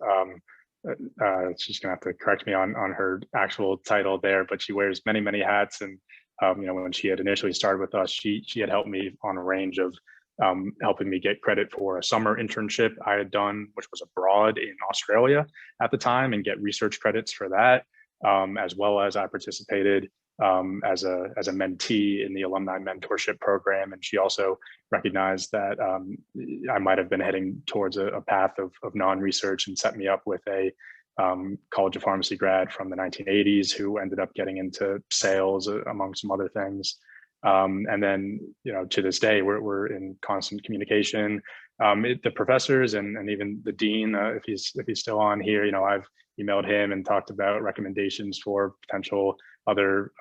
She's gonna have to correct me on her actual title there, but she wears many hats. And you know, when she had initially started with us, she had helped me on a range of helping me get credit for a summer internship I had done, which was abroad in Australia at the time, and get research credits for that. As well as I participated as a mentee in the Alumni Mentorship program. And she also recognized that I might have been heading towards a path of non-research, and set me up with a College of Pharmacy grad from the 1980s who ended up getting into sales, among some other things. And then, you know, to this day, we're in constant communication. The professors and even the dean, if he's still on here, you know, I've emailed him and talked about recommendations for potential other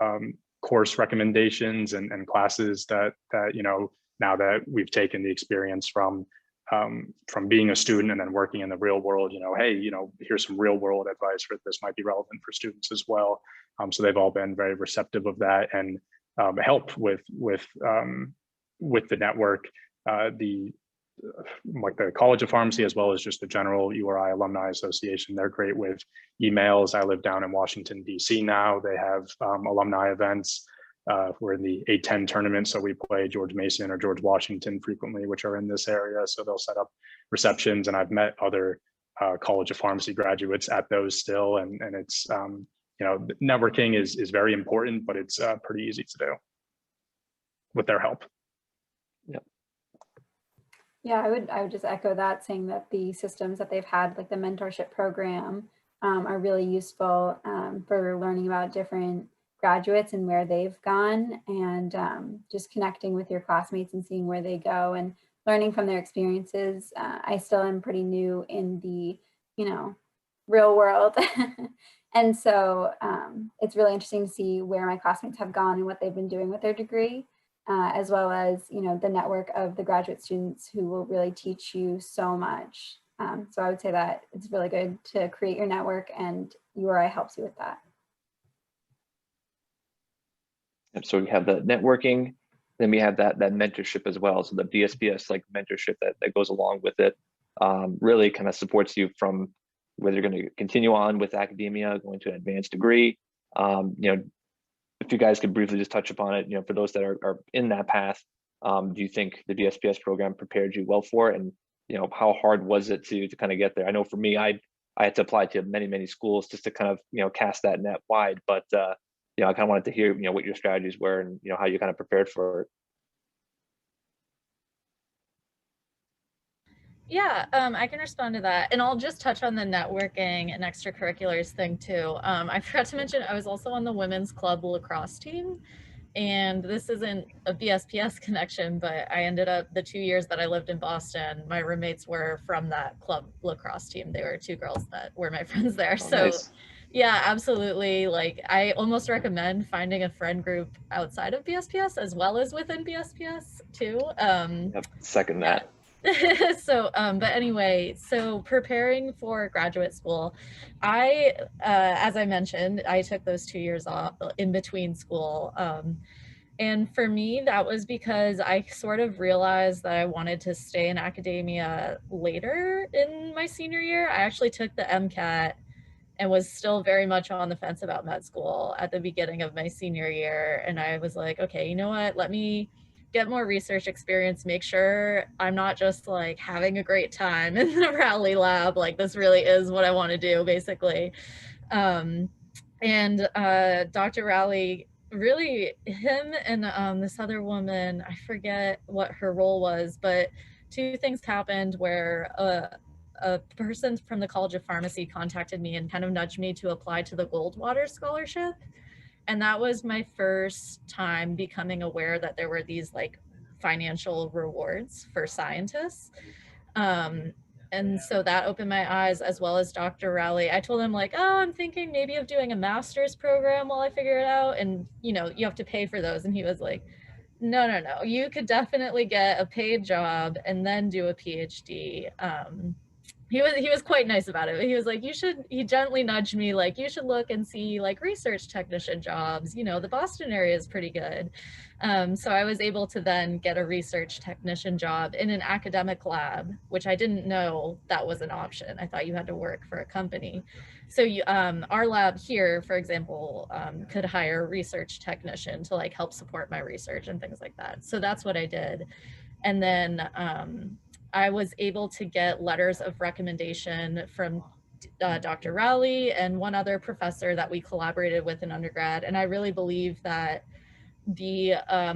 course recommendations and classes that you know, now that we've taken the experience from being a student and then working in the real world, you know, hey, you know, here's some real world advice for this might be relevant for students as well. So they've all been very receptive of that, and helped with the network, like the College of Pharmacy, as well as just the general URI Alumni Association. They're great with emails. I live down in Washington, DC now. They have alumni events. We're in the A10 tournament, so we play George Mason or George Washington frequently, which are in this area. So they'll set up receptions, and I've met other College of Pharmacy graduates at those still. And it's, you know, networking is very important, but it's pretty easy to do with their help. Yeah, I would just echo that, saying that the systems that they've had, like the mentorship program, are really useful for learning about different graduates and where they've gone, and just connecting with your classmates and seeing where they go and learning from their experiences. I still am pretty new in the, you know, real world. And so it's really interesting to see where my classmates have gone and what they've been doing with their degree. As well as, you know, the network of the graduate students who will really teach you so much So I would say that it's really good to create your network, and URI helps you with that. So we have the networking, then we have that mentorship as well. So the DSPS like mentorship that goes along with it really kind of supports you from whether you're going to continue on with academia, going to an advanced degree. If you guys could briefly just touch upon it, for those that are in that path, do you think the DSPS program prepared you well for it? And how hard was it to kind of get there? I know for me, I had to apply to many schools just to kind of cast that net wide, but I kind of wanted to hear what your strategies were and how you kind of prepared for it. Yeah, I can respond to that. And I'll just touch on the networking and extracurriculars thing too. I forgot to mention, I was also on the women's club lacrosse team. And this isn't a BSPS connection, but I ended up, the 2 years that I lived in Boston, my roommates were from that club lacrosse team. They were 2 girls that were my friends there. Oh, So nice. yeah, absolutely. Like, I almost recommend finding a friend group outside of BSPS as well as within BSPS too. Yep, second that. So, but anyway, so preparing for graduate school, as I mentioned, I took those 2 years off in between school. And for me, that was because I sort of realized that I wanted to stay in academia later in my senior year. I actually took the MCAT and was still very much on the fence about med school at the beginning of my senior year. And I was like, okay, you know what? Let me get more research experience, make sure I'm not just like having a great time in the Rowley lab. Like, this really is what I want to do, basically. And Dr. Rowley, really, him and this other woman, I forget what her role was, but 2 things happened where a person from the College of Pharmacy contacted me and kind of nudged me to apply to the Goldwater Scholarship. And that was my first time becoming aware that there were these like financial rewards for scientists. And so that opened my eyes, as well as Dr. Rowley. I told him like, oh, I'm thinking maybe of doing a master's program while I figure it out. And, you have to pay for those. And he was like, no, you could definitely get a paid job and then do a PhD. He was quite nice about it. He was like, he gently nudged me like, you should look and see like research technician jobs. The Boston area is pretty good. So I was able to then get a research technician job in an academic lab, which I didn't know that was an option. I thought you had to work for a company. So our lab here, for example, could hire a research technician to like help support my research and things like that. So that's what I did. And then I was able to get letters of recommendation from Dr. Rowley and one other professor that we collaborated with in undergrad. And I really believe that the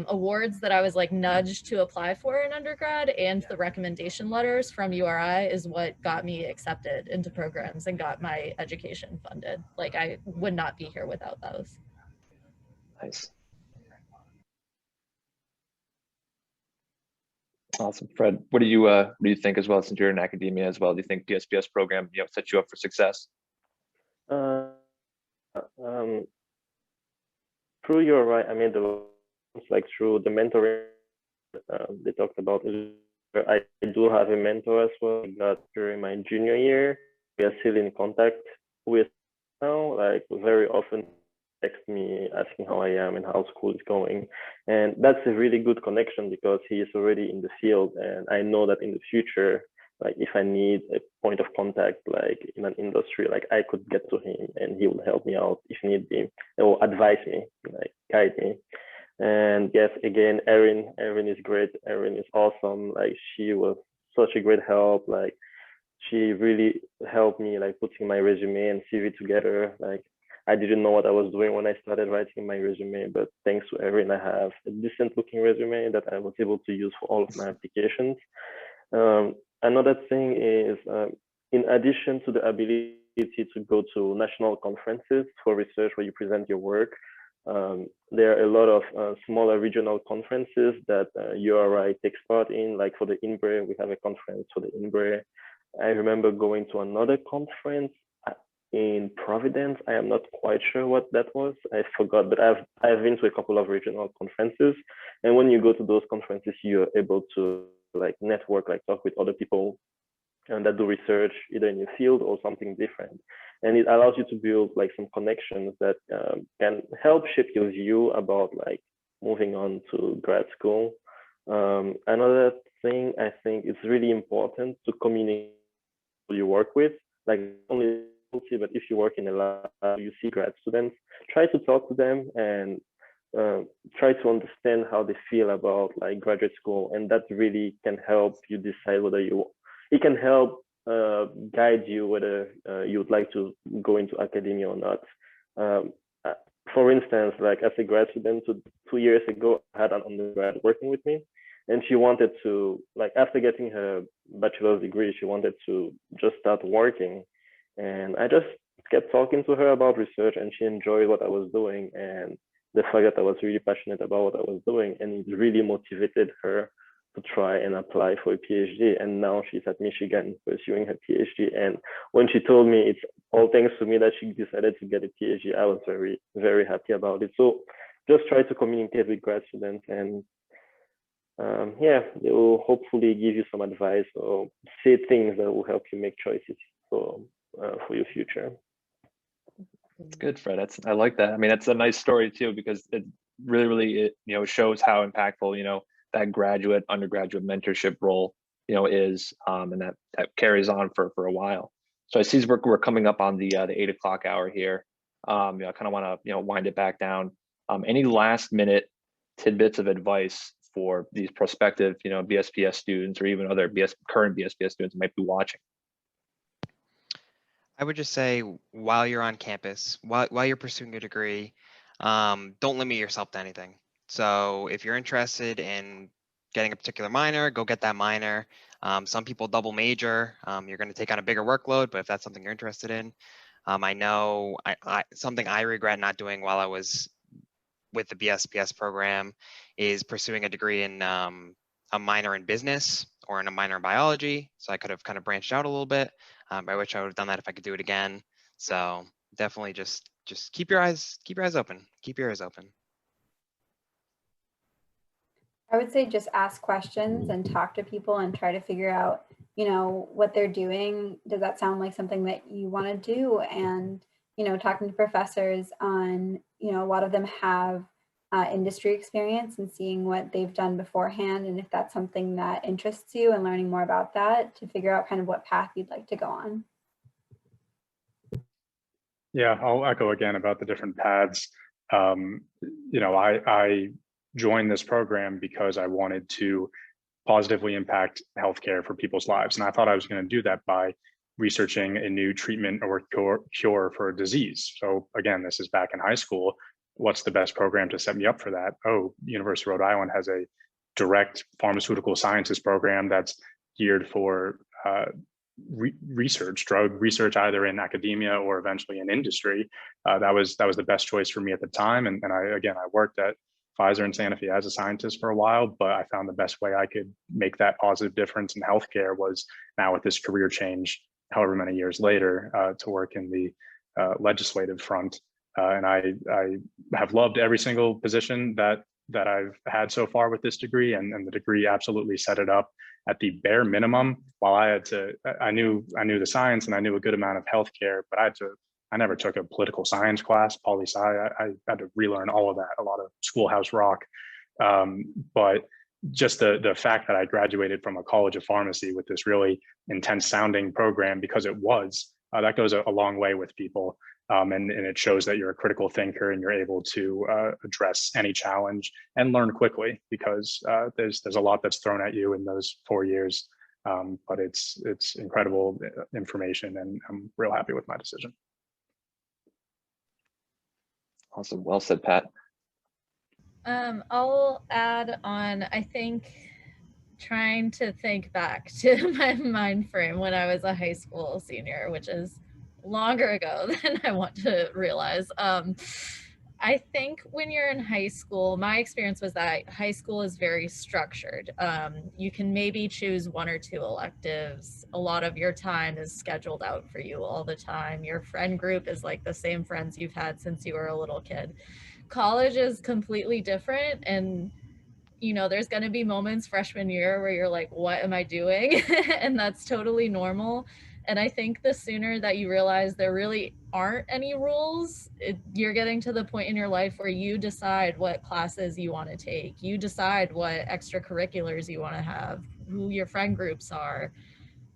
awards that I was like nudged to apply for in undergrad and the recommendation letters from URI is what got me accepted into programs and got my education funded. Like, I would not be here without those. Nice. Awesome. Fred, what do you think as well, since you're in academia as well? Do you think DSPS program sets you up for success? Through URI, I mean, like through the mentoring they talked about, I do have a mentor as well. I got during my junior year. We are still in contact with now, like very often text me asking how I am and how school is going. And that's a really good connection because he is already in the field. And I know that in the future, like if I need a point of contact, like in an industry, like I could get to him and he will help me out if need be, or advise me, like guide me. And yes, again, Erin is great. Erin is awesome. Like, she was such a great help. Like, she really helped me like putting my resume and CV together. Like, I didn't know what I was doing when I started writing my resume, but thanks to Erin, I have a decent looking resume that I was able to use for all of my applications. Another thing is, in addition to the ability to go to national conferences for research where you present your work, there are a lot of smaller regional conferences that URI takes part in. Like for the INBRE, we have a conference for the INBRE. I remember going to another conference in Providence. I am not quite sure what that was. I forgot, but I've been to a couple of regional conferences. And when you go to those conferences, you're able to like network, like talk with other people that do research either in your field or something different. And it allows you to build like some connections that can help shape your view about like moving on to grad school. Another thing I think it's really important to communicate who you work with, like not only but if you work in a lab, you see grad students, try to talk to them and try to understand how they feel about like graduate school, and that really can help you decide whether it can help guide you whether you would like to go into academia or not. For instance, like as a grad student 2 years ago, I had an undergrad working with me, and she wanted to, like after getting her bachelor's degree, she wanted to just start working. And I just kept talking to her about research, and she enjoyed what I was doing and the fact that I was really passionate about what I was doing, and it really motivated her to try and apply for a PhD. And now she's at Michigan pursuing her PhD. And when she told me it's all thanks to me that she decided to get a PhD, I was very, very happy about it. So just try to communicate with grad students, and yeah, they will hopefully give you some advice or say things that will help you make choices for your future. Good, Fred. I like that. I mean, that's a nice story too, because it really shows how impactful that graduate undergraduate mentorship role is, and that carries on for a while. So I see we're coming up on the 8 o'clock hour here. I kind of want to wind it back down. Any last minute tidbits of advice for these prospective BSPS students or even other current BSPS students who might be watching? I would just say while you're on campus, while you're pursuing a degree, don't limit yourself to anything. So if you're interested in getting a particular minor, go get that minor. Some people double major. You're going to take on a bigger workload, but if that's something you're interested in, I know something I regret not doing while I was with the BSPS program is pursuing a degree in a minor in business or in a minor in biology. So I could have kind of branched out a little bit. By which I would have done that if I could do it again. So definitely just keep your eyes open. Keep your ears open. I would say just ask questions and talk to people and try to figure out, what they're doing. Does that sound like something that you want to do? And, talking to professors on, a lot of them have industry experience and seeing what they've done beforehand. And if that's something that interests you and learning more about that to figure out kind of what path you'd like to go on. Yeah, I'll echo again about the different paths. I joined this program because I wanted to positively impact healthcare for people's lives. And I thought I was going to do that by researching a new treatment or cure for a disease. So again, this is back in high school. What's the best program to set me up for that? Oh, University of Rhode Island has a direct pharmaceutical sciences program that's geared for research, drug research, either in academia or eventually in industry. That was the best choice for me at the time. And I worked at Pfizer and Sanofi as a scientist for a while, but I found the best way I could make that positive difference in healthcare was now with this career change, however many years later, to work in the legislative front. And I have loved every single position that I've had so far with this degree, and the degree absolutely set it up at the bare minimum. While I knew the science and I knew a good amount of healthcare, but I never took a political science class, poli-sci. I had to relearn all of that, a lot of schoolhouse rock. But just the fact that I graduated from a college of pharmacy with this really intense sounding program, because it was, that goes a long way with people. And it shows that you're a critical thinker and you're able to address any challenge and learn quickly, because there's a lot that's thrown at you in those 4 years. But it's incredible information, and I'm real happy with my decision. Awesome. Well said, Pat. I'll add on, I think, trying to think back to my mind frame when I was a high school senior, which is longer ago than I want to realize. I think when you're in high school, my experience was that high school is very structured. You can maybe choose 1 or 2 electives. A lot of your time is scheduled out for you all the time. Your friend group is like the same friends you've had since you were a little kid. College is completely different, and you know, there's going to be moments freshman year where you're like, what am I doing? And that's totally normal. And I think the sooner that you realize there really aren't any rules, you're getting to the point in your life where you decide what classes you want to take. You decide what extracurriculars you want to have, who your friend groups are.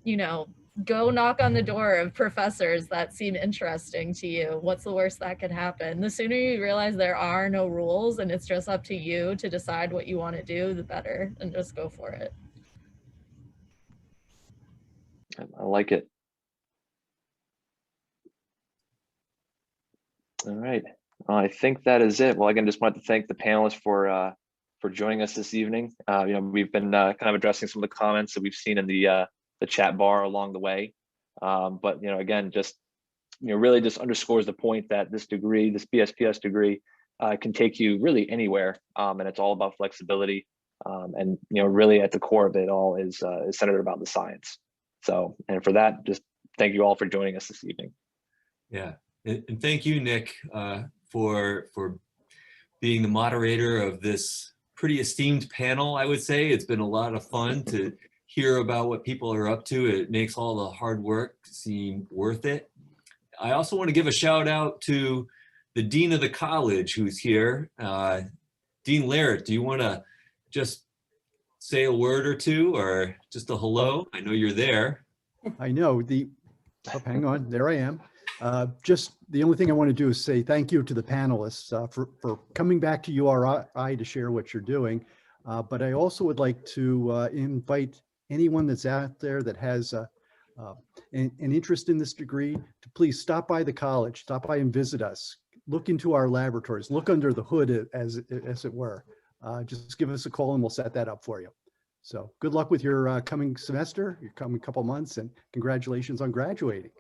You know, go knock on the door of professors that seem interesting to you. What's the worst that could happen? The sooner you realize there are no rules and it's just up to you to decide what you want to do, the better, and just go for it. I like it. All right. I think that is it. Well, again, just wanted to thank the panelists for joining us this evening. You know, we've been kind of addressing some of the comments that we've seen in the chat bar along the way. But, you know, again, just, you know, really just underscores the point that this degree, this BSPS degree, can take you really anywhere. And it's all about flexibility. And, you know, really at the core of it all is centered about the science. So, and for that, just thank you all for joining us this evening. Yeah, and thank you, Nick, for being the moderator of this pretty esteemed panel. I would say it's been a lot of fun to hear about what people are up to. It makes all the hard work seem worth it. I also want to give a shout out to the Dean of the college who's here. Dean Larrett, do you want to just say a word or two or just a hello? I know you're there. I know hang on, there I am. Just the only thing I want to do is say thank you to the panelists for coming back to URI to share what you're doing. But I also would like to invite anyone that's out there that has an interest in this degree to please stop by the college, stop by and visit us, look into our laboratories, look under the hood as it were. Just give us a call and we'll set that up for you. So good luck with your coming semester, your coming couple months, and congratulations on graduating.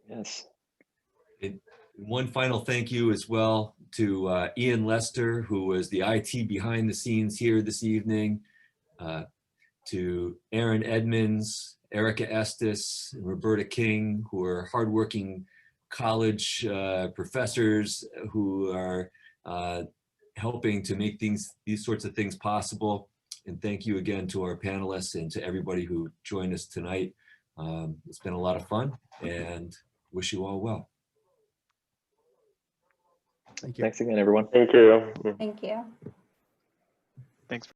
Yes. And one final thank you as well to Ian Lester, who was the IT behind the scenes here this evening, to Aaron Edmonds, Erica Estes, and Roberta King, who are hardworking college professors who are helping to make these sorts of things possible. And thank you again to our panelists and to everybody who joined us tonight. It's been a lot of fun and wish you all well. Thank you. Thanks again, everyone. Thank you. Thank you. Thanks.